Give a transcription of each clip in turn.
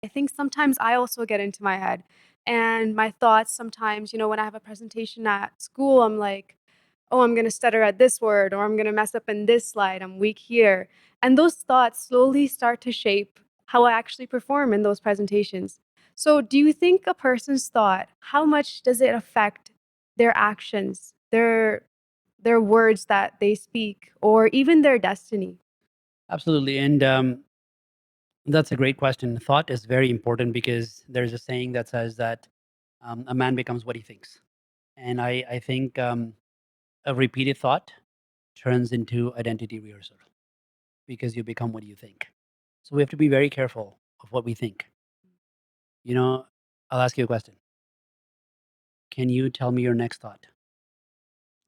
think sometimes I also get into my head and my thoughts sometimes, when I have a presentation at school, I'm like, "Oh, I'm gonna stutter at this word or I'm gonna mess up in this slide. I'm weak here." And those thoughts slowly start to shape how I actually perform in those presentations. So, do you think a person's thought, how much does it affect their actions, their words that they speak, or even their destiny? Absolutely. And that's a great question. Thought is very important because there's a saying that says that a man becomes what he thinks. And I think a repeated thought turns into identity rehearsal because you become what you think. So we have to be very careful of what we think. You know, I'll ask you a question. Can you tell me your next thought?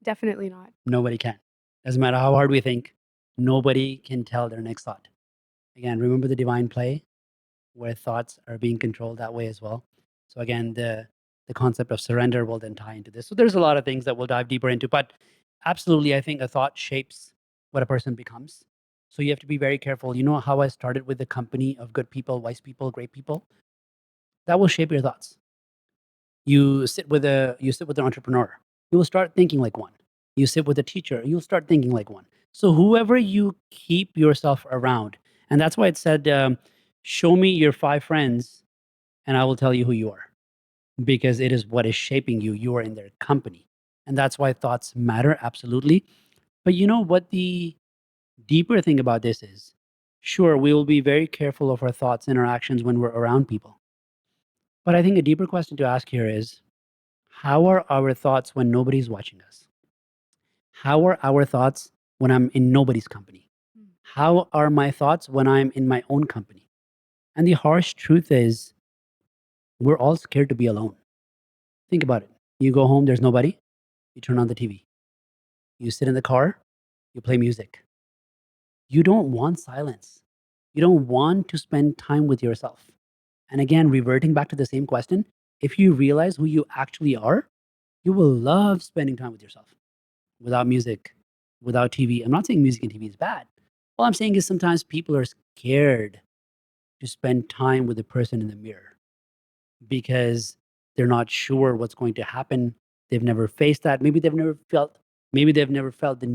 Definitely not. Nobody can. Doesn't matter how hard we think, nobody can tell their next thought. Again, remember the divine play where thoughts are being controlled that way as well. So again, the concept of surrender will then tie into this. So there's a lot of things that we'll dive deeper into, but absolutely, I think a thought shapes what a person becomes. So you have to be very careful. You know how I started with the company of good people, wise people, great people? That will shape your thoughts. You sit with an entrepreneur, you will start thinking like one. You sit with a teacher, you'll start thinking like one. So whoever you keep yourself around, and that's why it said, show me your five friends and I will tell you who you are, because it is what is shaping you. You are in their company. And that's why thoughts matter, absolutely. But you know what the deeper thing about this is? Sure, we will be very careful of our thoughts and our actions when we're around people. But I think a deeper question to ask here is, how are our thoughts when nobody's watching us? How are our thoughts when I'm in nobody's company? Mm. How are my thoughts when I'm in my own company? And the harsh truth is, we're all scared to be alone. Think about it. You go home, there's nobody, you turn on the TV. You sit in the car, you play music. You don't want silence. You don't want to spend time with yourself. And again, reverting back to the same question, if you realize who you actually are, you will love spending time with yourself without music, without TV. I'm not saying music and TV is bad. All I'm saying is sometimes people are scared to spend time with the person in the mirror because they're not sure what's going to happen. They've never faced that. Maybe they've never felt the